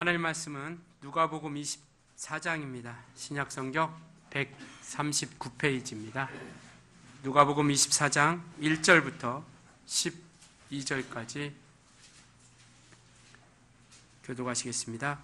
하나님 말씀은 누가복음 24장입니다. 신약성경 139페이지입니다. 누가복음 24장 1절부터 12절까지 교독하시겠습니다.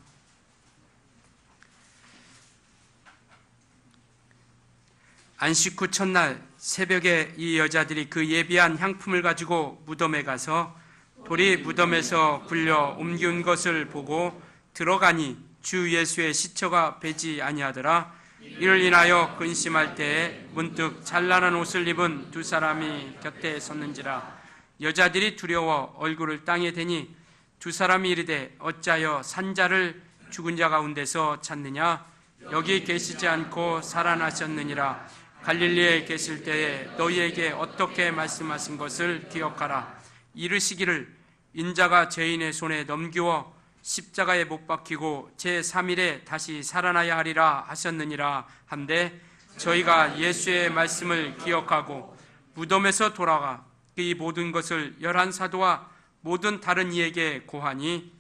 안식 후 첫날 새벽에 이 여자들이 그 예비한 향품을 가지고 무덤에 가서 돌이 무덤에서 굴려 옮긴 것을 보고 들어가니 주 예수의 시체가 배지 아니하더라. 이를 인하여 근심할 때에 문득 찬란한 옷을 입은 두 사람이 곁에 섰는지라. 여자들이 두려워 얼굴을 땅에 대니 두 사람이 이르되 어찌하여 산자를 죽은 자 가운데서 찾느냐? 여기 계시지 않고 살아나셨느니라. 갈릴리에 계실 때에 너희에게 어떻게 말씀하신 것을 기억하라. 이르시기를 인자가 죄인의 손에 넘기워 십자가에 못 박히고 제3일에 다시 살아나야 하리라 하셨느니라 한데, 저희가 예수의 말씀을 기억하고 무덤에서 돌아가 이 모든 것을 11사도와 모든 다른 이에게 고하니,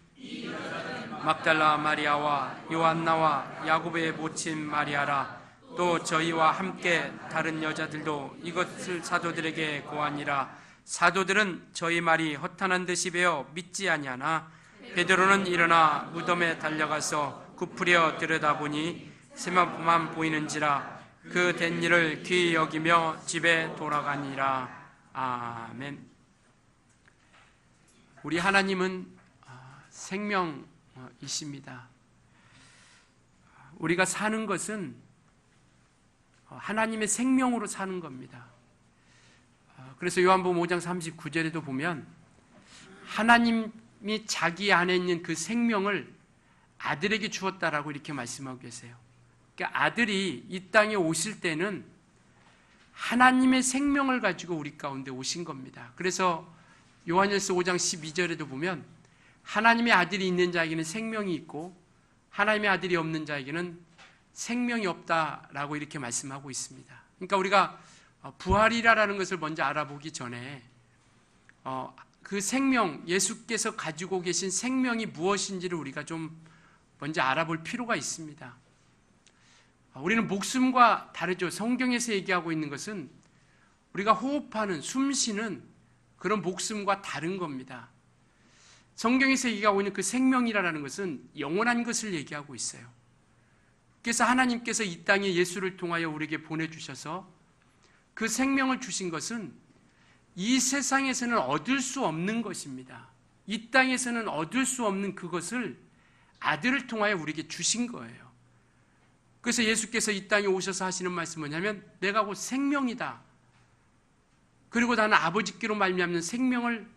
막달라 마리아와 요한나와 야고보의 모친 마리아라 또 저희와 함께 다른 여자들도 이것을 사도들에게 고하니라. 사도들은 저희 말이 허탄한 듯이 배어 믿지 아니하나 베드로는 일어나 무덤에 달려가서 굽으려 들여다보니 세마포만 보이는지라. 그 된 일을 귀히 여기며 집에 돌아가니라. 아멘. 우리 하나님은 생명이십니다. 우리가 사는 것은 하나님의 생명으로 사는 겁니다. 그래서 요한복음 5장 39절에도 보면 하나님이 자기 안에 있는 그 생명을 아들에게 주었다라고 이렇게 말씀하고 계세요. 그러니까 아들이 이 땅에 오실 때는 하나님의 생명을 가지고 우리 가운데 오신 겁니다. 그래서 요한일서 5장 12절에도 보면 하나님의 아들이 있는 자에게는 생명이 있고 하나님의 아들이 없는 자에게는 생명이 없다라고 이렇게 말씀하고 있습니다. 그러니까 우리가 부활이라는 것을 먼저 알아보기 전에 그 생명, 예수께서 가지고 계신 생명이 무엇인지를 우리가 좀 먼저 알아볼 필요가 있습니다. 우리는 목숨과 다르죠. 성경에서 얘기하고 있는 것은 우리가 호흡하는, 숨 쉬는 그런 목숨과 다른 겁니다. 성경에서 얘기하고 있는 그 생명이라는 것은 영원한 것을 얘기하고 있어요. 그래서 하나님께서 이 땅에 예수를 통하여 우리에게 보내주셔서 그 생명을 주신 것은 이 세상에서는 얻을 수 없는 것입니다. 이 땅에서는 얻을 수 없는 그것을 아들을 통하여 우리에게 주신 거예요. 그래서 예수께서 이 땅에 오셔서 하시는 말씀은 뭐냐면 내가 곧 생명이다. 그리고 나는 아버지께로 말미암는 생명을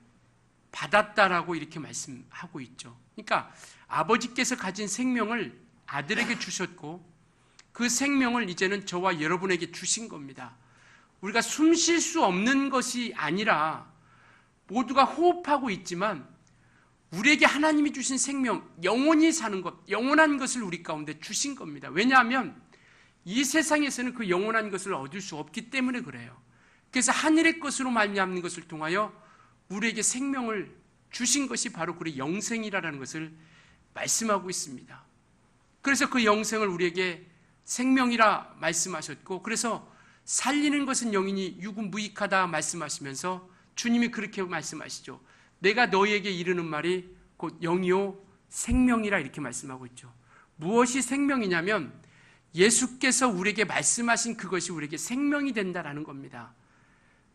받았다라고 이렇게 말씀하고 있죠. 그러니까 아버지께서 가진 생명을 아들에게 주셨고 그 생명을 이제는 저와 여러분에게 주신 겁니다. 우리가 숨 쉴 수 없는 것이 아니라 모두가 호흡하고 있지만 우리에게 하나님이 주신 생명, 영원히 사는 것, 영원한 것을 우리 가운데 주신 겁니다. 왜냐하면 이 세상에서는 그 영원한 것을 얻을 수 없기 때문에 그래요. 그래서 하늘의 것으로 말미암는 것을 통하여 우리에게 생명을 주신 것이 바로 그 영생이라는 것을 말씀하고 있습니다. 그래서 그 영생을 우리에게 생명이라 말씀하셨고, 그래서 살리는 것은 영이니 육은 무익하다 말씀하시면서 주님이 그렇게 말씀하시죠. 내가 너희에게 이르는 말이 곧 영이요 생명이라 이렇게 말씀하고 있죠. 무엇이 생명이냐면 예수께서 우리에게 말씀하신 그것이 우리에게 생명이 된다라는 겁니다.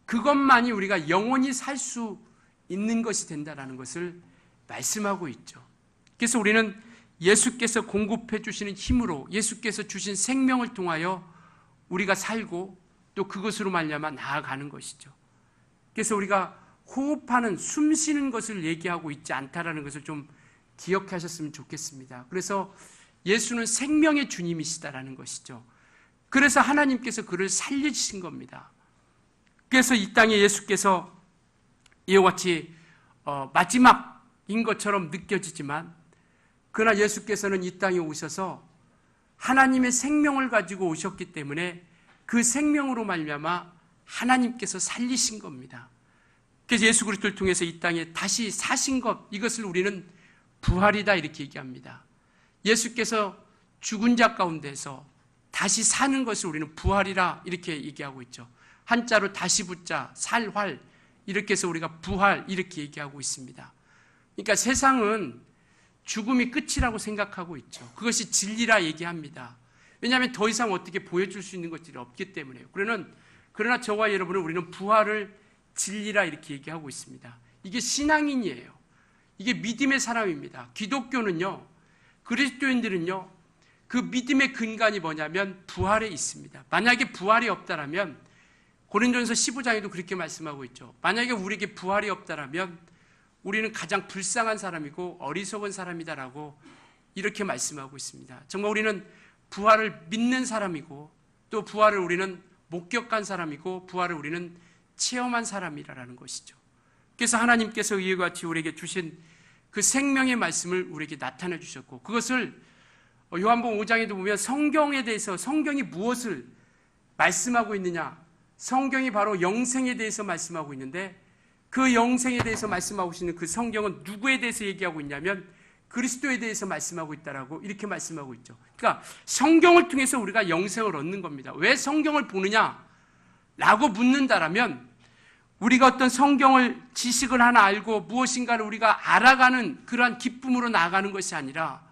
그것만이 우리가 영원히 살 수 있는 것이 된다라는 것을 말씀하고 있죠. 그래서 우리는 예수께서 공급해 주시는 힘으로 예수께서 주신 생명을 통하여 우리가 살고 또 그것으로 말미암아 나아가는 것이죠. 그래서 우리가 호흡하는 숨 쉬는 것을 얘기하고 있지 않다라는 것을 좀 기억하셨으면 좋겠습니다. 그래서 예수는 생명의 주님이시다라는 것이죠. 그래서 하나님께서 그를 살려주신 겁니다. 그래서 이 땅에 예수께서 이와 같이 마지막인 것처럼 느껴지지만 그러나 예수께서는 이 땅에 오셔서 하나님의 생명을 가지고 오셨기 때문에 그 생명으로 말미암아 하나님께서 살리신 겁니다. 그래서 예수 그리스도를 통해서 이 땅에 다시 사신 것, 이것을 우리는 부활이다 이렇게 얘기합니다. 예수께서 죽은 자 가운데서 다시 사는 것을 우리는 부활이라 이렇게 얘기하고 있죠. 한자로 다시 붙자, 살활 이렇게 해서 우리가 부활 이렇게 얘기하고 있습니다. 그러니까 세상은 죽음이 끝이라고 생각하고 있죠. 그것이 진리라 얘기합니다. 왜냐하면 더 이상 어떻게 보여줄 수 있는 것들이 없기 때문에요. 그러나 저와 여러분은 우리는 부활을 진리라 이렇게 얘기하고 있습니다. 이게 신앙인이에요. 이게 믿음의 사람입니다. 기독교는요, 그리스도인들은요, 그 믿음의 근간이 뭐냐면 부활에 있습니다. 만약에 부활이 없다라면 고린도전서 15장에도 그렇게 말씀하고 있죠. 만약에 우리에게 부활이 없다라면 우리는 가장 불쌍한 사람이고 어리석은 사람이다라고 이렇게 말씀하고 있습니다. 정말 우리는 부활을 믿는 사람이고 또 부활을 우리는 목격한 사람이고 부활을 우리는 체험한 사람이라는 것이죠. 그래서 하나님께서 이와 같이 우리에게 주신 그 생명의 말씀을 우리에게 나타내 주셨고 그것을 요한복음 5장에도 보면 성경에 대해서 성경이 무엇을 말씀하고 있느냐, 성경이 바로 영생에 대해서 말씀하고 있는데 그 영생에 대해서 말씀하고 있는 그 성경은 누구에 대해서 얘기하고 있냐면 그리스도에 대해서 말씀하고 있다라고 이렇게 말씀하고 있죠. 그러니까 성경을 통해서 우리가 영생을 얻는 겁니다. 왜 성경을 보느냐라고 묻는다라면 우리가 어떤 성경을 지식을 하나 알고 무엇인가를 우리가 알아가는 그러한 기쁨으로 나아가는 것이 아니라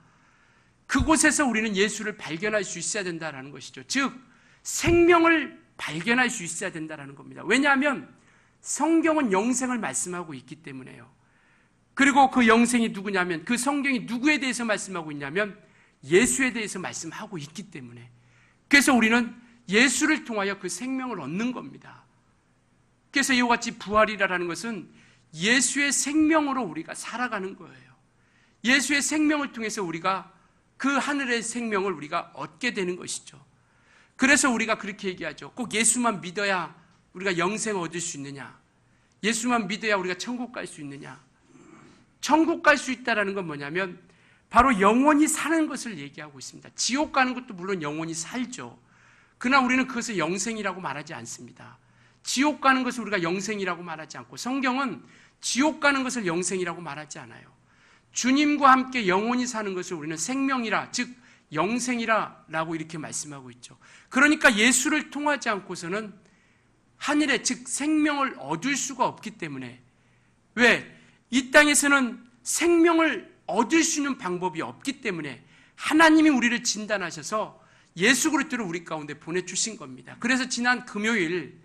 그곳에서 우리는 예수를 발견할 수 있어야 된다는 것이죠. 즉 생명을 발견할 수 있어야 된다는 겁니다. 왜냐하면 성경은 영생을 말씀하고 있기 때문에요. 그리고 그 영생이 누구냐면 그 성경이 누구에 대해서 말씀하고 있냐면 예수에 대해서 말씀하고 있기 때문에 그래서 우리는 예수를 통하여 그 생명을 얻는 겁니다. 그래서 이와 같이 부활이라는 것은 예수의 생명으로 우리가 살아가는 거예요. 예수의 생명을 통해서 우리가 그 하늘의 생명을 우리가 얻게 되는 것이죠. 그래서 우리가 그렇게 얘기하죠. 꼭 예수만 믿어야 우리가 영생을 얻을 수 있느냐? 예수만 믿어야 우리가 천국 갈 수 있느냐? 천국 갈 수 있다는 건 뭐냐면 바로 영원히 사는 것을 얘기하고 있습니다. 지옥 가는 것도 물론 영원히 살죠. 그러나 우리는 그것을 영생이라고 말하지 않습니다. 지옥 가는 것을 우리가 영생이라고 말하지 않고 성경은 지옥 가는 것을 영생이라고 말하지 않아요. 주님과 함께 영원히 사는 것을 우리는 생명이라, 즉 영생이라고 이렇게 말씀하고 있죠. 그러니까 예수를 통하지 않고서는 하늘에 즉 생명을 얻을 수가 없기 때문에 왜? 이 땅에서는 생명을 얻을 수 있는 방법이 없기 때문에 하나님이 우리를 진단하셔서 예수 그리스도를 우리 가운데 보내주신 겁니다. 그래서 지난 금요일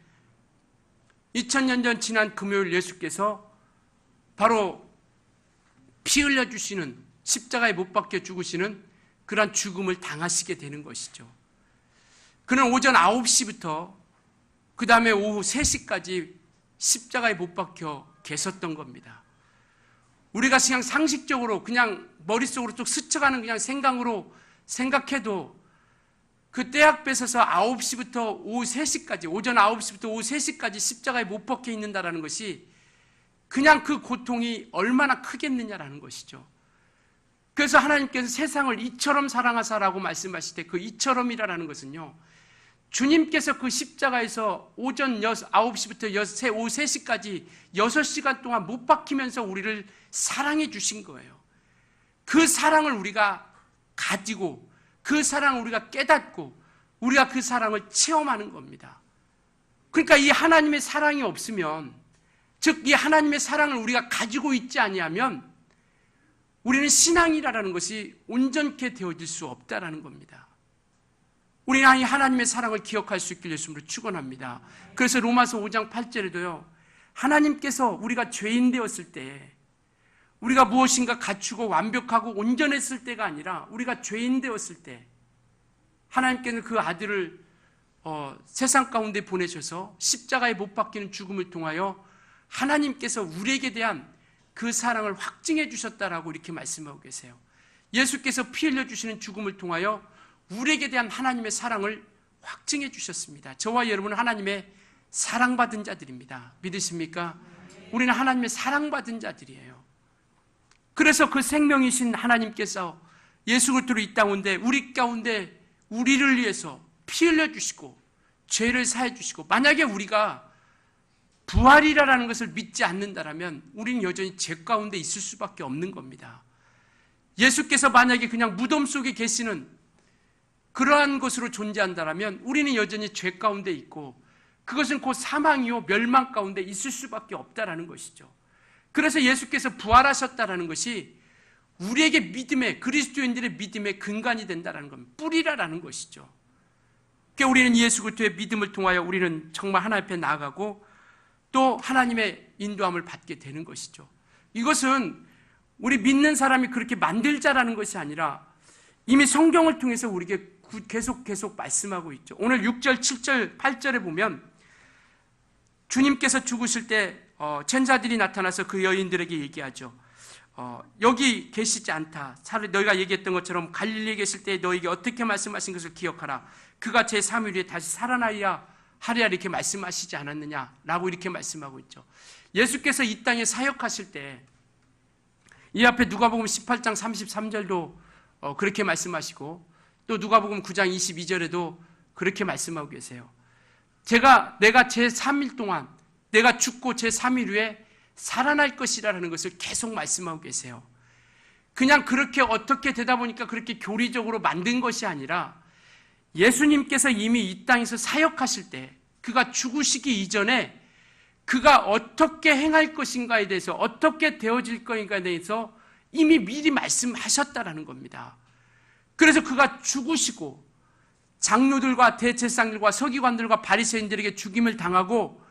2000년 전 지난 금요일 예수께서 바로 피 흘려주시는 십자가에 못 박혀 죽으시는 그러한 죽음을 당하시게 되는 것이죠. 그는 오전 9시부터 그 다음에 오후 3시까지 십자가에 못 박혀 계셨던 겁니다. 우리가 그냥 상식적으로 그냥 머릿속으로 쭉 스쳐가는 그냥 생각으로 생각해도 그 떼약 뺏어서 9시부터 오후 3시까지 오전 9시부터 오후 3시까지 십자가에 못 박혀 있는다는 것이 그냥 그 고통이 얼마나 크겠느냐라는 것이죠. 그래서 하나님께서 세상을 이처럼 사랑하사라고 말씀하실 때 그 이처럼이라는 것은요, 주님께서 그 십자가에서 오전 9시부터 오후 3시까지 6시간 동안 못 박히면서 우리를 사랑해 주신 거예요. 그 사랑을 우리가 가지고 그 사랑을 우리가 깨닫고 우리가 그 사랑을 체험하는 겁니다. 그러니까 이 하나님의 사랑이 없으면, 즉 이 하나님의 사랑을 우리가 가지고 있지 아니하면 우리는 신앙이라는 것이 온전케 되어질 수 없다라는 겁니다. 우리는 이 하나님의 사랑을 기억할 수 있길 예수님으로 축원합니다. 그래서 로마서 5장 8절에도요, 하나님께서 우리가 죄인 되었을 때, 우리가 무엇인가 갖추고 완벽하고 온전했을 때가 아니라 우리가 죄인 되었을 때 하나님께는 그 아들을 세상 가운데 보내셔서 십자가에 못 박히는 죽음을 통하여 하나님께서 우리에게 대한 그 사랑을 확증해 주셨다라고 이렇게 말씀하고 계세요. 예수께서 피 흘려주시는 죽음을 통하여 우리에게 대한 하나님의 사랑을 확증해 주셨습니다. 저와 여러분은 하나님의 사랑받은 자들입니다. 믿으십니까? 우리는 하나님의 사랑받은 자들이에요. 그래서 그 생명이신 하나님께서 예수 그리스도로 이 가운데 우리 가운데 우리를 위해서 피 흘려주시고 죄를 사해 주시고, 만약에 우리가 부활이라는 것을 믿지 않는다면 우리는 여전히 죄 가운데 있을 수밖에 없는 겁니다. 예수께서 만약에 그냥 무덤 속에 계시는 그러한 것으로 존재한다면 우리는 여전히 죄 가운데 있고 그것은 곧 사망이요 멸망 가운데 있을 수밖에 없다라는 것이죠. 그래서 예수께서 부활하셨다라는 것이 우리에게 믿음의, 그리스도인들의 믿음의 근간이 된다는 겁니다. 뿌리라라는 것이죠. 그러니까 우리는 예수 그리스도의 믿음을 통하여 우리는 정말 하나님 앞에 나아가고 또 하나님의 인도함을 받게 되는 것이죠. 이것은 우리 믿는 사람이 그렇게 만들자라는 것이 아니라 이미 성경을 통해서 우리에게 계속 말씀하고 있죠. 오늘 6절, 7절, 8절에 보면 주님께서 죽으실 때 천사들이 나타나서 그 여인들에게 얘기하죠. 여기 계시지 않다. 차라리 너희가 얘기했던 것처럼 갈릴리에 계실 때 너희에게 어떻게 말씀하신 것을 기억하라. 그가 제3일 후에 다시 살아나야 하리라 이렇게 말씀하시지 않았느냐라고 이렇게 말씀하고 있죠. 예수께서 이 땅에 사역하실 때 이 앞에 누가복음 18장 33절도 그렇게 말씀하시고 또 누가복음 9장 22절에도 그렇게 말씀하고 계세요. 내가 제3일 동안 내가 죽고 제3일 후에 살아날 것이라는 것을 계속 말씀하고 계세요. 그냥 그렇게 어떻게 되다 보니까 그렇게 교리적으로 만든 것이 아니라 예수님께서 이미 이 땅에서 사역하실 때 그가 죽으시기 이전에 그가 어떻게 행할 것인가에 대해서 어떻게 되어질 것인가에 대해서 이미 미리 말씀하셨다라는 겁니다. 그래서 그가 죽으시고 장로들과 대제사장들과 서기관들과 바리새인들에게 죽임을 당하고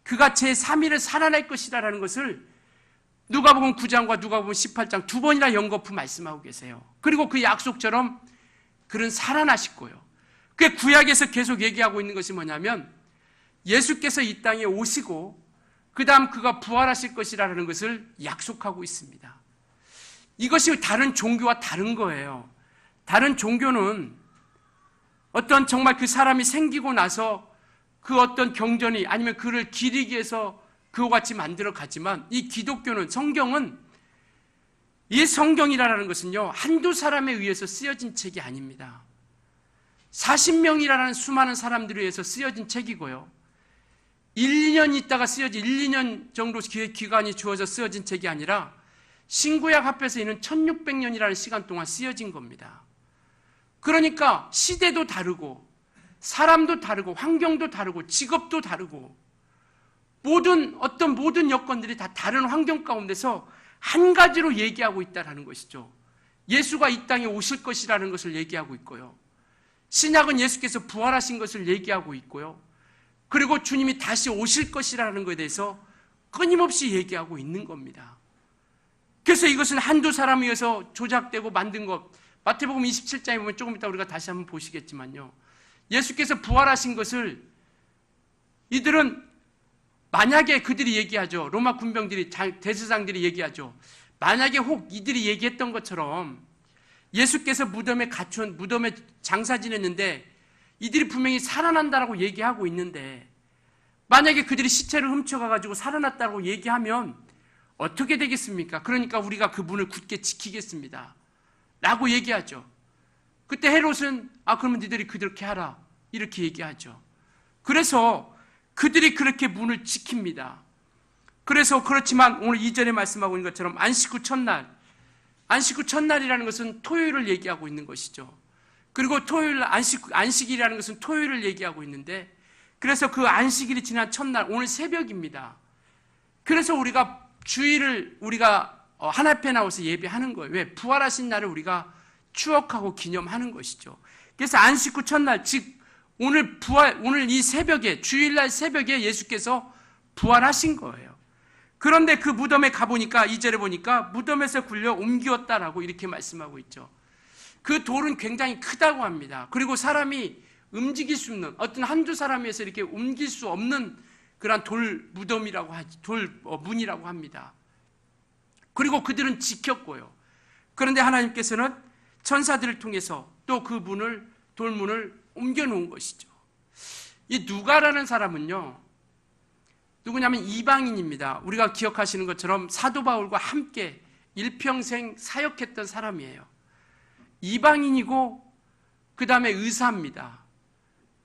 그가 제3일을 살아날 것이라는 것을 누가복음 9장과 누가복음 18장 두 번이나 연거푸 말씀하고 계세요. 그리고 그 약속처럼 그는 살아나실 거예요. 그 구약에서 계속 얘기하고 있는 것이 뭐냐면 예수께서 이 땅에 오시고 그 다음 그가 부활하실 것이라는 것을 약속하고 있습니다. 이것이 다른 종교와 다른 거예요. 다른 종교는 어떤 정말 그 사람이 생기고 나서 그 어떤 경전이 아니면 그를 기리기 위해서 그와 같이 만들어 가지만 이 기독교는 성경은 이 성경이라는 것은요 한두 사람에 의해서 쓰여진 책이 아닙니다. 40명이라는 수많은 사람들에 의해서 쓰여진 책이고요. 1, 2년 있다가 쓰여진 1, 2년 정도 기간이 주어져 쓰여진 책이 아니라 신구약 합해서 이는 1600년이라는 시간 동안 쓰여진 겁니다. 그러니까 시대도 다르고 사람도 다르고 환경도 다르고 직업도 다르고 모든 여건들이 다 다른 환경 가운데서 한 가지로 얘기하고 있다는 것이죠. 예수가 이 땅에 오실 것이라는 것을 얘기하고 있고요. 신약은 예수께서 부활하신 것을 얘기하고 있고요. 그리고 주님이 다시 오실 것이라는 것에 대해서 끊임없이 얘기하고 있는 겁니다. 그래서 이것은 한두 사람에 의해서 조작되고 만든 것, 마태복음 27장에 보면 조금 이따 우리가 다시 한번 보시겠지만요. 예수께서 부활하신 것을 이들은 만약에 그들이 얘기하죠. 로마 군병들이, 대제사장들이 얘기하죠. 만약에 혹 이들이 얘기했던 것처럼 예수께서 무덤에 장사 지냈는데 이들이 분명히 살아난다라고 얘기하고 있는데 만약에 그들이 시체를 훔쳐가가지고 살아났다고 얘기하면 어떻게 되겠습니까? 그러니까 우리가 그 문을 굳게 지키겠습니다. 라고 얘기하죠. 그때 헤롯은 그러면 니들이 그렇게 하라. 이렇게 얘기하죠. 그래서 그들이 그렇게 문을 지킵니다. 그래서 그렇지만 오늘 2절에 말씀하고 있는 것처럼 안식 후 첫날이라는 것은 토요일을 얘기하고 있는 것이죠. 그리고 토요일 안식일이라는 것은 토요일을 얘기하고 있는데 그래서 그 안식일이 지난 첫날 오늘 새벽입니다. 그래서 우리가 주일을 우리가 하나님 앞에 나와서 예배하는 거예요. 왜? 부활하신 날을 우리가 추억하고 기념하는 것이죠. 그래서 안식 후 첫날 즉 오늘 이 새벽에 주일날 새벽에 예수께서 부활하신 거예요. 그런데 그 무덤에 가보니까 2절에 보니까 무덤에서 굴려 옮기었다라고 이렇게 말씀하고 있죠. 그 돌은 굉장히 크다고 합니다. 그리고 사람이 움직일 수 없는 어떤 한두 사람에서 이렇게 옮길 수 없는 그런 돌 무덤이라고 하지, 문이라고 합니다. 그리고 그들은 지켰고요. 그런데 하나님께서는 천사들을 통해서 또 그 돌문을 옮겨놓은 것이죠. 이 누가라는 사람은요, 누구냐면 이방인입니다. 우리가 기억하시는 것처럼 사도 바울과 함께 일평생 사역했던 사람이에요. 이방인이고 그 다음에 의사입니다.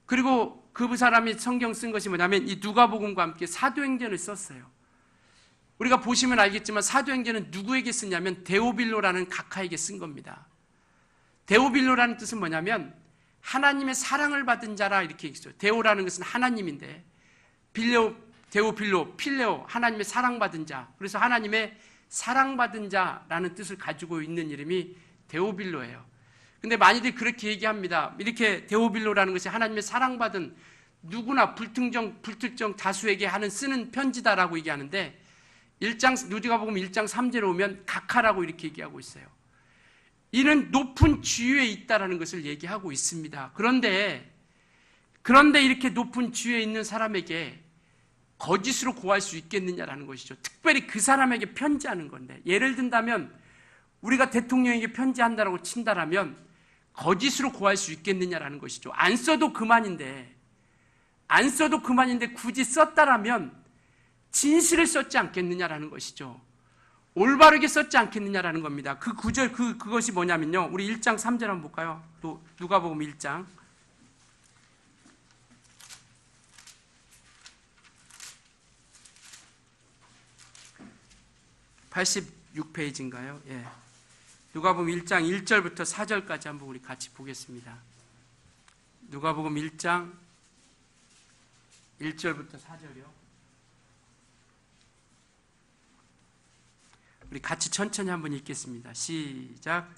그리고 그 사람이 성경 쓴 것이 뭐냐면 이 누가복음과 함께 사도행전을 썼어요. 우리가 보시면 알겠지만 사도행전은 누구에게 쓰냐면 데오빌로라는 각하에게 쓴 겁니다. 데오빌로라는 뜻은 뭐냐면 하나님의 사랑을 받은 자라 이렇게 있어요. 데오라는 것은 하나님인데 데오빌로, 필레오, 하나님의 사랑받은 자. 그래서 하나님의 사랑받은 자라는 뜻을 가지고 있는 이름이 데오빌로예요. 근데 많이들 그렇게 얘기합니다. 이렇게 데오빌로라는 것이 하나님의 사랑받은 누구나 불특정 다수에게 쓰는 편지다라고 얘기하는데 누가복음 1장 3절에 오면 각하라고 이렇게 얘기하고 있어요. 이는 높은 지위에 있다라는 것을 얘기하고 있습니다. 그런데 이렇게 높은 지위에 있는 사람에게 거짓으로 고할 수 있겠느냐라는 것이죠. 특별히 그 사람에게 편지하는 건데, 예를 든다면 우리가 대통령에게 편지한다라고 친다라면 거짓으로 고할 수 있겠느냐라는 것이죠. 안 써도 그만인데 굳이 썼다라면 진실을 썼지 않겠느냐라는 것이죠. 올바르게 썼지 않겠느냐라는 겁니다. 그 구절, 그것이 뭐냐면요. 우리 1장 3절 한번 볼까요? 또 누가복음 1장. 86페이지인가요? 예. 누가복음 1장 1절부터 4절까지 한번 우리 같이 보겠습니다. 누가복음 1장 1절부터 4절이요. 우리 같이 천천히 한번 읽겠습니다. 시작.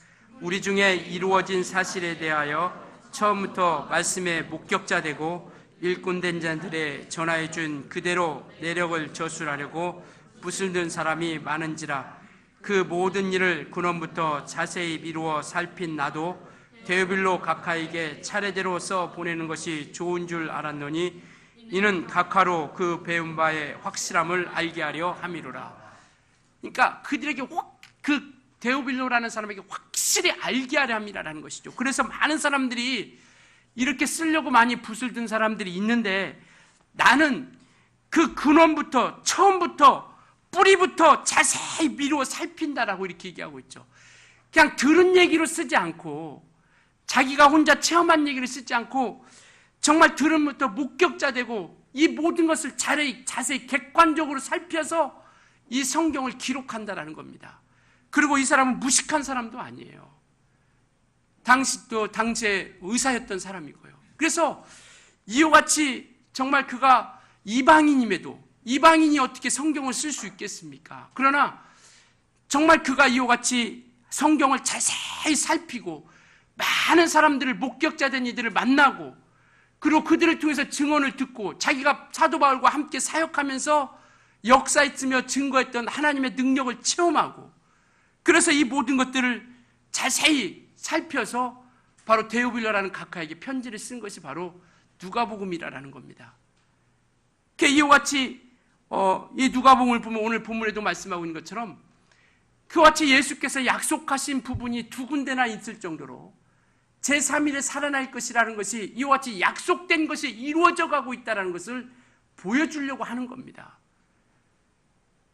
우리 중에 이루어진 사실에 대하여 처음부터 말씀의 목격자 되고 일꾼된 자들의 전하여 준 그대로 내력을 저술하려고 붓을 든 사람이 많은지라. 그 모든 일을 근원부터 자세히 미루어 살핀 나도 데오빌로 각하에게 차례대로 써 보내는 것이 좋은 줄 알았노니 이는 각하로 그 배운 바의 확실함을 알게 하려 함이로라. 그러니까 그들에게 그 데오빌로라는 사람에게 확실히 알게 하려 함이라는 것이죠. 그래서 많은 사람들이 이렇게 쓰려고 많이 붓을 든 사람들이 있는데, 나는 그 근원부터 처음부터 뿌리부터 자세히 미루어 살핀다라고 이렇게 얘기하고 있죠. 그냥 들은 얘기로 쓰지 않고, 자기가 혼자 체험한 얘기를 쓰지 않고 정말 들음부터 목격자 되고 이 모든 것을 자세히 객관적으로 살펴서 이 성경을 기록한다라는 겁니다. 그리고 이 사람은 무식한 사람도 아니에요. 당시에 의사였던 사람이고요. 그래서 이와 같이 정말 그가 이방인임에도, 이방인이 어떻게 성경을 쓸 수 있겠습니까? 그러나 정말 그가 이와 같이 성경을 자세히 살피고 많은 사람들을, 목격자된 이들을 만나고, 그리고 그들을 통해서 증언을 듣고 자기가 사도 바울과 함께 사역하면서 역사했으며 증거했던 하나님의 능력을 체험하고, 그래서 이 모든 것들을 자세히 살펴서 바로 데오빌로라는 각하에게 편지를 쓴 것이 바로 누가복음이라는 겁니다. 이와 같이 이 누가복음을 보면 오늘 본문에도 말씀하고 있는 것처럼 그와 같이 예수께서 약속하신 부분이 두 군데나 있을 정도로 제3일에 살아날 것이라는 것이 이와 같이 약속된 것이 이루어져 가고 있다는 것을 보여주려고 하는 겁니다.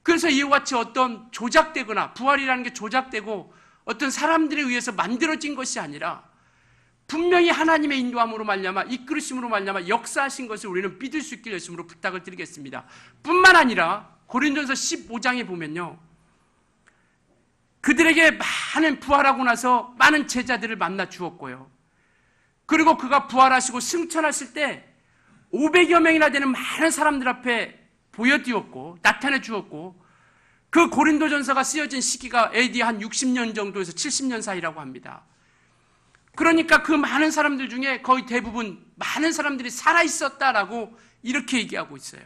그래서 이와 같이 어떤 조작되거나, 부활이라는 게 조작되고 어떤 사람들에 의해서 만들어진 것이 아니라 분명히 하나님의 인도함으로 말미암아, 이끌으심으로 말미암아 역사하신 것을 우리는 믿을 수 있길 예수님으로 부탁을 드리겠습니다. 뿐만 아니라 고린도전서 15장에 보면요, 그들에게 많은, 부활하고 나서 많은 제자들을 만나 주었고요, 그리고 그가 부활하시고 승천하실 때 500여 명이나 되는 많은 사람들 앞에 보여주었고 나타내 주었고, 그 고린도전서가 쓰여진 시기가 AD 한 60년 정도에서 70년 사이라고 합니다. 그러니까 그 많은 사람들 중에 거의 대부분 많은 사람들이 살아있었다라고 이렇게 얘기하고 있어요.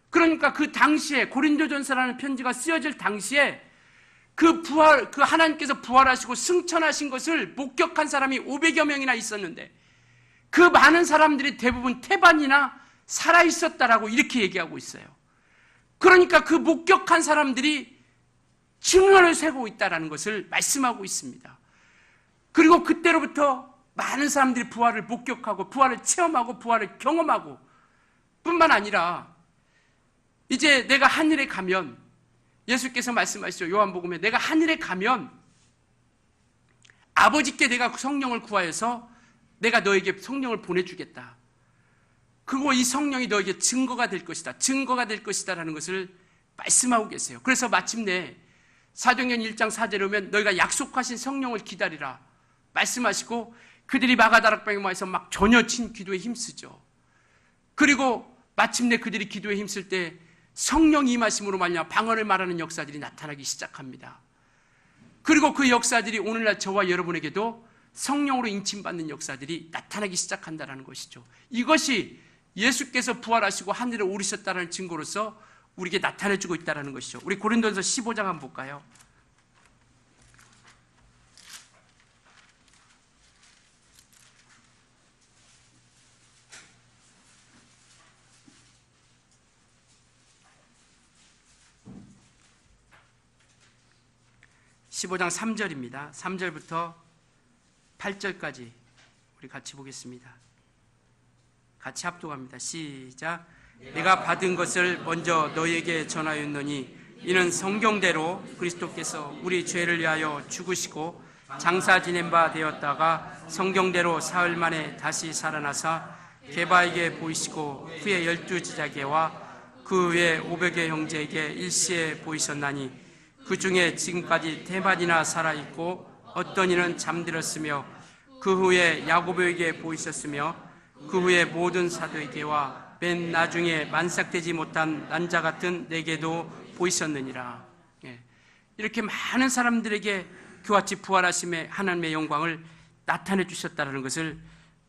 그러니까 그 당시에 고린도전서라는 편지가 쓰여질 당시에 그 하나님께서 부활하시고 승천하신 것을 목격한 사람이 500여 명이나 있었는데, 그 많은 사람들이 대부분 태반이나 살아있었다라고 이렇게 얘기하고 있어요. 그러니까 그 목격한 사람들이 증언을 세고 있다는 것을 말씀하고 있습니다. 그리고 그때로부터 많은 사람들이 부활을 목격하고 부활을 체험하고 부활을 경험하고, 뿐만 아니라 이제 내가 하늘에 가면, 예수께서 말씀하시죠. 요한복음에 내가 하늘에 가면 아버지께 내가 성령을 구하여서 내가 너에게 성령을 보내주겠다. 그리고 이 성령이 너에게 증거가 될 것이다. 증거가 될 것이다 라는 것을 말씀하고 계세요. 그래서 마침내 사도행전 1장 4절에 보면 너희가 약속하신 성령을 기다리라 말씀하시고 그들이 마가다락방에서 막 전여친 기도에 힘쓰죠. 그리고 마침내 그들이 기도에 힘쓸 때 성령이 임하심으로 말미암아 방언을 말하는 역사들이 나타나기 시작합니다. 그리고 그 역사들이 오늘날 저와 여러분에게도 성령으로 인침받는 역사들이 나타나기 시작한다는 것이죠. 이것이 예수께서 부활하시고 하늘에 오르셨다는 증거로서 우리에게 나타내주고 있다는 것이죠. 우리 고린도전서 15장 한번 볼까요? (15장) 3절입니다. 3절부터 8절까지 우리 같이 보겠습니다. 같이 합독합니다. 시작. 내가 받은 것을 먼저 너희에게 전하였노니 이는 성경대로 그리스도께서 우리 죄를 위하여 죽으시고 장사 지낸 바 되었다가 성경대로 사흘 만에 다시 살아나사 게바에게 보이시고 후에 12지자계와 그 외 500의 형제에게 일시에 보이셨나니 그 중에 지금까지 대만이나 살아있고 어떤 이는 잠들었으며 그 후에 야고보에게 보이셨으며 그 후에 모든 사도에게와 맨 나중에 만삭되지 못한 난자 같은 내게도 보이셨느니라. 이렇게 많은 사람들에게 그같이 부활하심의 하나님의 영광을 나타내 주셨다는 것을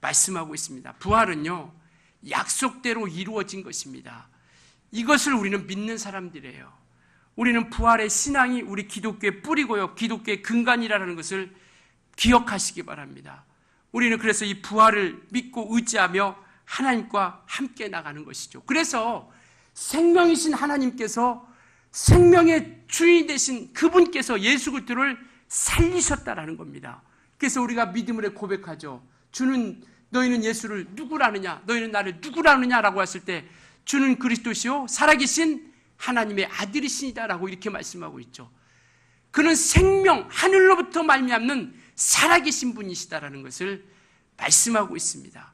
말씀하고 있습니다. 부활은요 약속대로 이루어진 것입니다. 이것을 우리는 믿는 사람들이에요. 우리는 부활의 신앙이 우리 기독교의 뿌리고요 기독교의 근간이라는 것을 기억하시기 바랍니다. 우리는 그래서 이 부활을 믿고 의지하며 하나님과 함께 나가는 것이죠. 그래서 생명이신 하나님께서 생명의 주인 되신 그분께서 예수 그리스도를 살리셨다라는 겁니다. 그래서 우리가 믿음으로 고백하죠. 너희는 예수를 누구라느냐, 너희는 나를 누구라느냐라고 했을 때 주는 그리스도시요 살아계신 하나님의 아들이시니다라고 이렇게 말씀하고 있죠. 그는 생명, 하늘로부터 말미암는 살아계신 분이시다라는 것을 말씀하고 있습니다.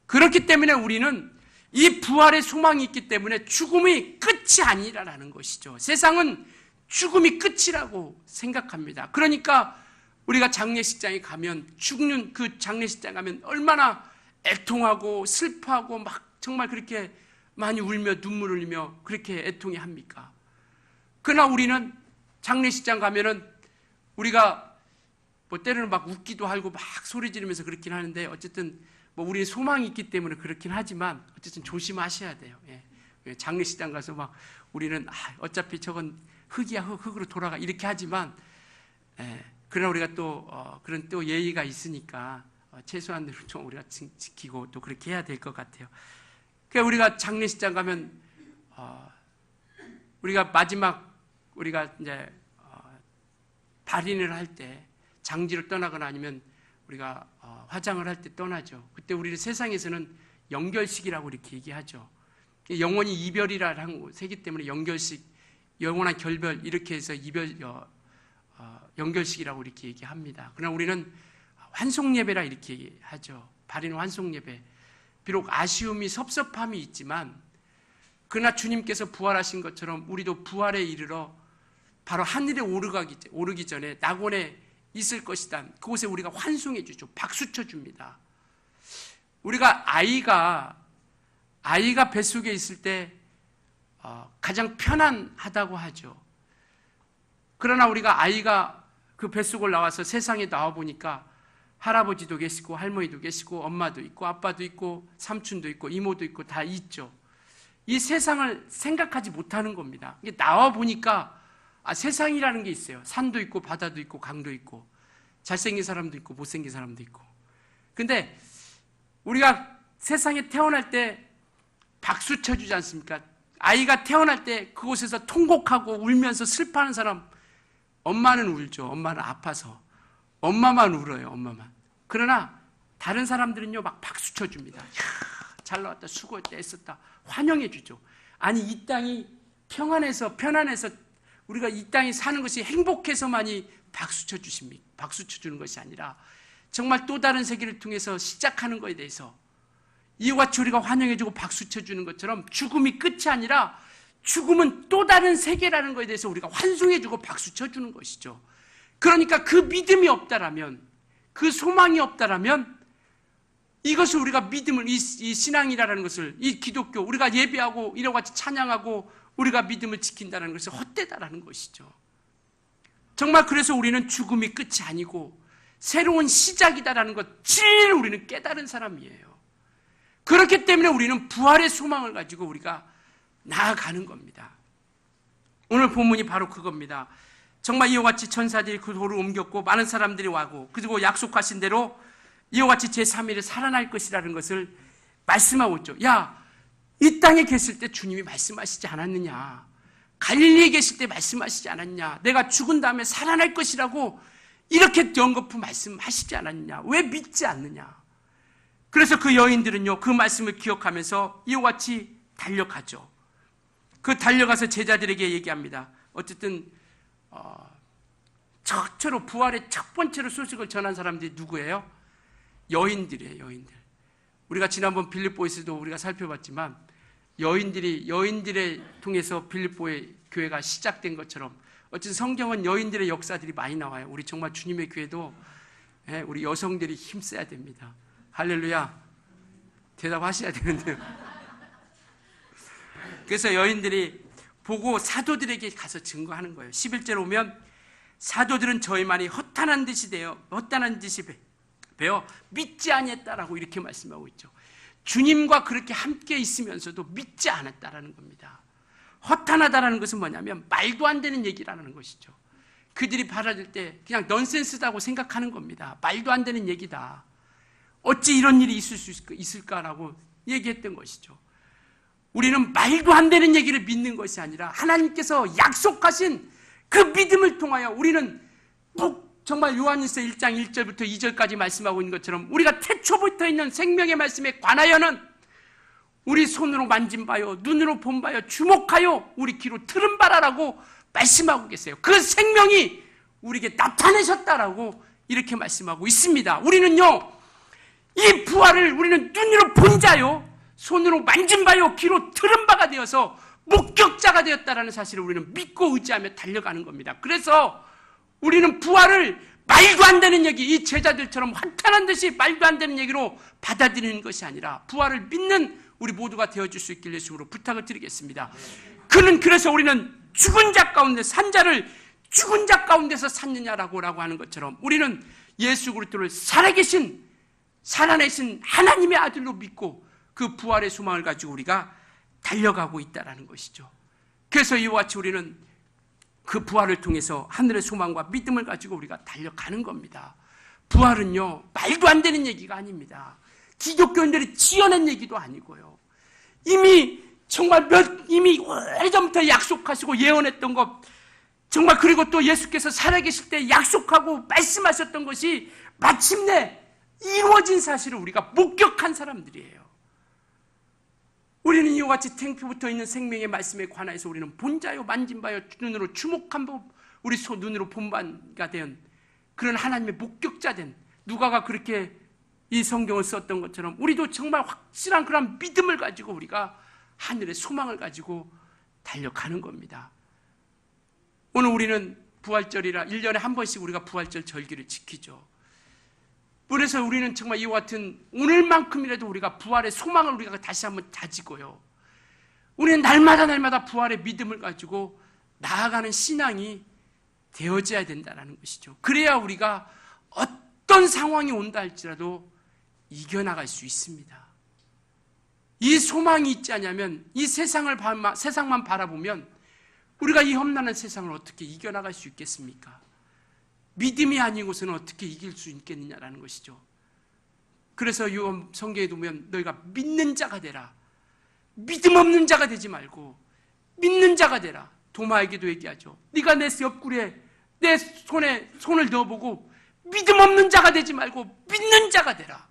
그렇기 때문에 우리는 이 부활의 소망이 있기 때문에 죽음이 끝이 아니라는 것이죠. 세상은 죽음이 끝이라고 생각합니다. 그러니까 우리가 장례식장에 가면 죽는 그 장례식장에 가면 얼마나 애통하고 슬퍼하고 막 정말 그렇게 많이 울며 눈물을 흘리며 그렇게 애통해 합니까? 그러나 우리는 장례식장 가면은 우리가 뭐 때로는 막 웃기도 하고 막 소리 지르면서 그렇긴 하는데 어쨌든 뭐 우리의 소망이 있기 때문에 그렇긴 하지만 어쨌든 조심하셔야 돼요. 예. 장례식장 가서 막 우리는 어차피 저건 흙이야 흙으로 돌아가 이렇게 하지만 그러나 우리가 또 그런 또 예의가 있으니까 최소한으로 좀 우리가 지키고 또 그렇게 해야 될 것 같아요. 그러니까 우리가 장례식장 가면 우리가 마지막 우리가 이제 발인을 할 때 장지를 떠나거나 아니면 우리가 화장을 할 때 떠나죠. 그때 우리는 세상에서는 영결식이라고 이렇게 얘기하죠. 영원히 이별이라는 세기 때문에 영결식, 영원한 결별 이렇게 해서 영결식이라고 이렇게 얘기합니다. 그러나 우리는 환송예배라 이렇게 얘기하죠. 발인 환송예배. 비록 아쉬움이 섭섭함이 있지만 그러나 주님께서 부활하신 것처럼 우리도 부활에 이르러 바로 하늘에 오르기 전에 낙원에 있을 것이다. 그곳에 우리가 환송해 주죠. 박수 쳐 줍니다. 우리가 아이가 뱃속에 있을 때 가장 편안하다고 하죠. 그러나 우리가 아이가 그 뱃속을 나와서 세상에 나와 보니까 할아버지도 계시고 할머니도 계시고 엄마도 있고 아빠도 있고 삼촌도 있고 이모도 있고 다 있죠. 이 세상을 생각하지 못하는 겁니다. 나와 보니까 세상이라는 게 있어요. 산도 있고 바다도 있고 강도 있고 잘생긴 사람도 있고 못생긴 사람도 있고. 근데 우리가 세상에 태어날 때 박수 쳐주지 않습니까? 아이가 태어날 때 그곳에서 통곡하고 울면서 슬퍼하는 사람, 엄마는 울죠. 엄마는 아파서. 엄마만 울어요. 엄마만. 그러나 다른 사람들은요 막 박수 쳐줍니다. 잘 나왔다, 수고했다, 애썼다, 환영해 주죠. 아니 이 땅이 편안해서 우리가 이 땅에 사는 것이 행복해서만이 박수 쳐주는 것이 아니라 정말 또 다른 세계를 통해서 시작하는 것에 대해서 이와 같이 우리가 환영해주고 박수 쳐주는 것처럼 죽음이 끝이 아니라 죽음은 또 다른 세계라는 것에 대해서 우리가 환송해주고 박수 쳐주는 것이죠. 그러니까 그 믿음이 없다라면, 그 소망이 없다라면 이것을 우리가 믿음을, 이 신앙이라는 것을, 이 기독교, 우리가 예배하고 이와 같이 찬양하고 우리가 믿음을 지킨다는 것을 헛되다라는 것이죠. 정말 그래서 우리는 죽음이 끝이 아니고 새로운 시작이다라는 것, 진리를 우리는 깨달은 사람이에요. 그렇기 때문에 우리는 부활의 소망을 가지고 우리가 나아가는 겁니다. 오늘 본문이 바로 그겁니다. 정말 이와 같이 천사들이 그 돌을 옮겼고 많은 사람들이 와고, 그리고 약속하신 대로 이와 같이 제3일에 살아날 것이라는 것을 말씀하고 있죠. 야, 이 땅에 계실 때 주님이 말씀하시지 않았느냐? 갈릴리에 계실 때 말씀하시지 않았냐? 내가 죽은 다음에 살아날 것이라고 이렇게 연거푸 말씀하시지 않았느냐? 왜 믿지 않느냐? 그래서 그 여인들은요, 그 말씀을 기억하면서 이와 같이 달려가죠. 그 달려가서 제자들에게 얘기합니다. 어쨌든 최초로 부활의 첫 번째로 소식을 전한 사람들이 누구예요? 여인들이에요. 여인들. 우리가 지난번 빌립보에서도 우리가 살펴봤지만 여인들의 통해서 빌립보의 교회가 시작된 것처럼 어쨌든 성경은 여인들의 역사들이 많이 나와요. 우리 정말 주님의 교회도 우리 여성들이 힘써야 됩니다. 할렐루야. 대답하셔야 되는데요. 그래서 여인들이 보고 사도들에게 가서 증거하는 거예요. 11절 오면 사도들은 저희만이 허탄한 듯이 배워 믿지 아니했다라고 이렇게 말씀하고 있죠. 주님과 그렇게 함께 있으면서도 믿지 않았다라는 겁니다. 허탄하다라는 것은 뭐냐면 말도 안 되는 얘기라는 것이죠. 그들이 받아들 때 그냥 넌센스다고 생각하는 겁니다. 말도 안 되는 얘기다. 어찌 이런 일이 있을 수 있을까라고 얘기했던 것이죠. 우리는 말도 안 되는 얘기를 믿는 것이 아니라 하나님께서 약속하신 그 믿음을 통하여 우리는 정말 요한일서 1장 1절부터 2절까지 말씀하고 있는 것처럼 우리가 태초부터 있는 생명의 말씀에 관하여는 우리 손으로 만진 바요, 눈으로 본 바요, 주목하여 우리 귀로 들은 바라라고 말씀하고 계세요. 그 생명이 우리에게 나타내셨다라고 이렇게 말씀하고 있습니다. 우리는요, 이 부활을 우리는 눈으로 본 자요, 손으로 만진 바요, 귀로 들은 바가 되어서 목격자가 되었다라는 사실을 우리는 믿고 의지하며 달려가는 겁니다. 그래서 우리는 부활을 말도 안 되는 얘기, 이 제자들처럼 환탄한 듯이 말도 안 되는 얘기로 받아들이는 것이 아니라 부활을 믿는 우리 모두가 되어줄 수 있길 예수님으로 부탁을 드리겠습니다. 그래서 우리는 죽은 자 가운데 산 자를 죽은 자 가운데서 샀느냐라고 하는 것처럼 우리는 예수 그리스도를 살아내신 하나님의 아들로 믿고 그 부활의 소망을 가지고 우리가 달려가고 있다는 것이죠. 그래서 이와 같이 우리는 그 부활을 통해서 하늘의 소망과 믿음을 가지고 우리가 달려가는 겁니다. 부활은요, 말도 안 되는 얘기가 아닙니다. 기독교인들이 지어낸 얘기도 아니고요. 이미 오래전부터 약속하시고 예언했던 것, 정말 그리고 또 예수께서 살아계실 때 약속하고 말씀하셨던 것이 마침내 이루어진 사실을 우리가 목격한 사람들이에요. 우리는 이와 같이 탱표부터 있는 생명의 말씀에 관하여서 우리는 본자요, 만진바요, 눈으로 주목한 법, 우리 눈으로 본바가 된 그런 하나님의 목격자된 누가가 그렇게 이 성경을 썼던 것처럼 우리도 정말 확실한 그런 믿음을 가지고 우리가 하늘의 소망을 가지고 달려가는 겁니다. 오늘 우리는 부활절이라 1년에 한 번씩 우리가 부활절 절기를 지키죠. 그래서 우리는 정말 이와 같은 오늘만큼이라도 우리가 부활의 소망을 우리가 다시 한번 다지고요. 우리는 날마다 부활의 믿음을 가지고 나아가는 신앙이 되어져야 된다는 것이죠. 그래야 우리가 어떤 상황이 온다 할지라도 이겨나갈 수 있습니다. 이 소망이 있지 않으면 이 세상만 바라보면 우리가 이 험난한 세상을 어떻게 이겨나갈 수 있겠습니까? 믿음이 아니고서는 어떻게 이길 수 있겠느냐라는 것이죠. 그래서 요한 성경에 보면 너희가 믿는 자가 되라. 믿음 없는 자가 되지 말고 믿는 자가 되라. 도마에게도 얘기하죠. 네가 내 옆구리에 내 손을 넣어보고 믿음 없는 자가 되지 말고 믿는 자가 되라.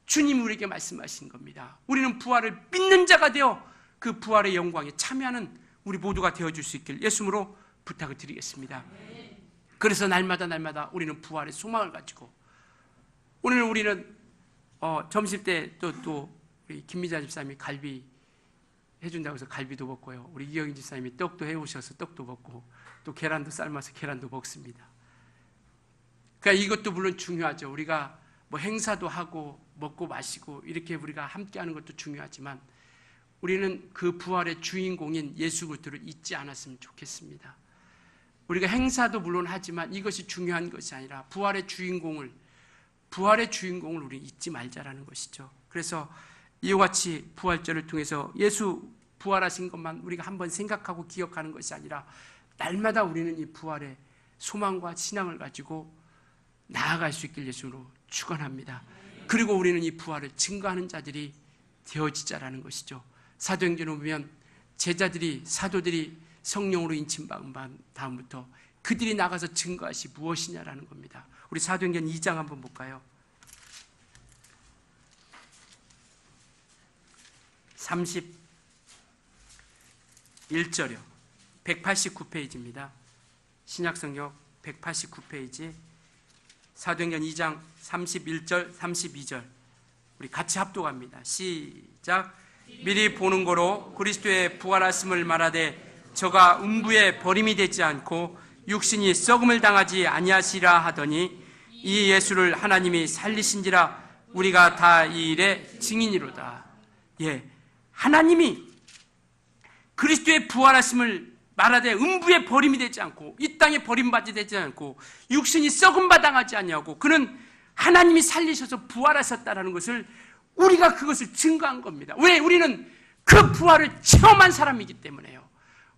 주님이 우리에게 말씀하신 겁니다. 우리는 부활을 믿는 자가 되어 그 부활의 영광에 참여하는 우리 모두가 되어줄 수 있길 예수님으로 부탁을 드리겠습니다. 그래서 날마다 우리는 부활의 소망을 가지고 오늘 우리는 점심 때 또 우리 김미자 집사님이 갈비 해준다고 해서 갈비도 먹고요. 우리 이경인 집사님이 떡도 해오셔서 떡도 먹고 또 계란도 삶아서 계란도 먹습니다. 그러니까 이것도 물론 중요하죠. 우리가 뭐 행사도 하고 먹고 마시고 이렇게 우리가 함께하는 것도 중요하지만 우리는 그 부활의 주인공인 예수 그리스도를 잊지 않았으면 좋겠습니다. 우리가 행사도 물론 하지만 이것이 중요한 것이 아니라 부활의 주인공을 우리 잊지 말자라는 것이죠. 그래서 이와 같이 부활절을 통해서 예수 부활하신 것만 우리가 한번 생각하고 기억하는 것이 아니라 날마다 우리는 이 부활의 소망과 신앙을 가지고 나아갈 수 있길 예수로 축원합니다. 그리고 우리는 이 부활을 증거하는 자들이 되어지자라는 것이죠. 사도행전을 보면 사도들이 성령으로 인침받은 다음부터 그들이 나가서 증거하시 무엇이냐라는 겁니다. 우리 사도행전 2장 한번 볼까요? 31절이요. 189페이지입니다. 신약성경 189페이지 사도행전 2장 31절 32절 우리 같이 합독합니다. 시작. 미리 보는 거로 그리스도의 부활하심을 말하되 저가 음부에 버림이 되지 않고 육신이 썩음을 당하지 아니하시라 하더니 이 예수를 하나님이 살리신지라 우리가 다 이 일의 증인이로다. 예, 하나님이 그리스도의 부활하심을 말하되 음부에 버림이 되지 않고 이 땅에 버림받지 되지 않고 육신이 썩음바 당하지 아니하고 그는 하나님이 살리셔서 부활하셨다는 것을 우리가 그것을 증거한 겁니다. 왜? 우리는 그 부활을 체험한 사람이기 때문에요.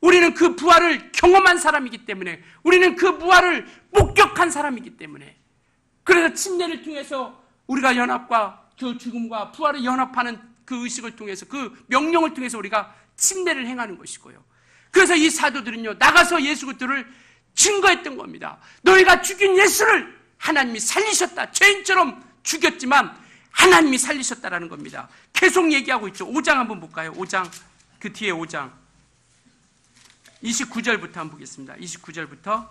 우리는 그 부활을 경험한 사람이기 때문에 우리는 그 부활을 목격한 사람이기 때문에 그래서 침례를 통해서 우리가 연합과 그 죽음과 부활을 연합하는 그 의식을 통해서 그 명령을 통해서 우리가 침례를 행하는 것이고요. 그래서 이 사도들은요 나가서 예수 그리스도를 증거했던 겁니다. 너희가 죽인 예수를 하나님이 살리셨다. 죄인처럼 죽였지만 하나님이 살리셨다라는 겁니다. 계속 얘기하고 있죠. 5장 한번 볼까요? 5장 그 뒤에 5장 29절부터 한번 보겠습니다. 29절부터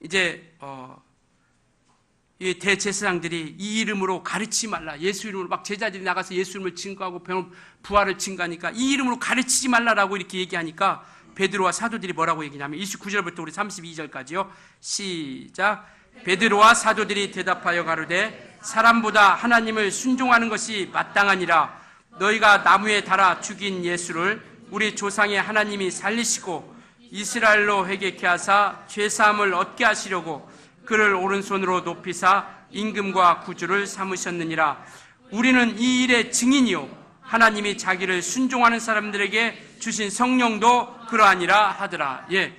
이제 이 대제사장들이 이 이름으로 가르치지 말라. 예수 이름으로 막 제자들이 나가서 예수 이름을 증거하고 부활을 증거하니까 이 이름으로 가르치지 말라라고 이렇게 얘기하니까 베드로와 사도들이 뭐라고 얘기냐면 29절부터 우리 32절까지요. 시작. 베드로와 사도들이 대답하여 가로되 사람보다 하나님을 순종하는 것이 마땅하니라. 너희가 나무에 달아 죽인 예수를 우리 조상의 하나님이 살리시고 이스라엘로 회개케 하사 죄사함을 얻게 하시려고 그를 오른손으로 높이사 임금과 구주를 삼으셨느니라. 우리는 이 일의 증인이요 하나님이 자기를 순종하는 사람들에게 주신 성령도 그러하니라 하더라. 예,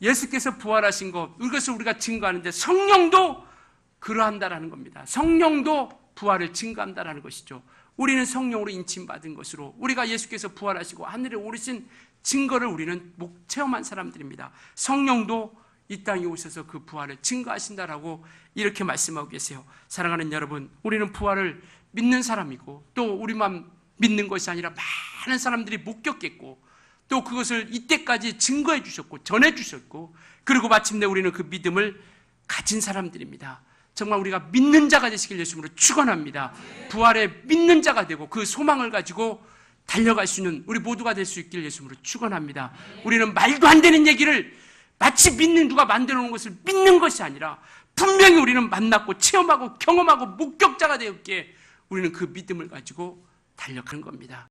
예수께서 부활하신 것 이것을 우리가 증거하는데 성령도 그러한다라는 겁니다. 성령도 부활을 증거한다라는 것이죠. 우리는 성령으로 인침받은 것으로 우리가 예수께서 부활하시고 하늘에 오르신 증거를 우리는 체험한 사람들입니다. 성령도 이 땅에 오셔서 그 부활을 증거하신다라고 이렇게 말씀하고 계세요. 사랑하는 여러분, 우리는 부활을 믿는 사람이고 또 우리만 믿는 것이 아니라 많은 사람들이 목격했고 또 그것을 이때까지 증거해 주셨고 전해 주셨고 그리고 마침내 우리는 그 믿음을 가진 사람들입니다. 정말 우리가 믿는 자가 되시길 예수님으로 축원합니다. 부활에 믿는 자가 되고 그 소망을 가지고 달려갈 수 있는 우리 모두가 될 수 있길 예수님으로 축원합니다. 우리는 말도 안 되는 얘기를 마치 믿는 누가 만들어 놓은 것을 믿는 것이 아니라 분명히 우리는 만났고 체험하고 경험하고 목격자가 되었기에 우리는 그 믿음을 가지고 달려가는 겁니다.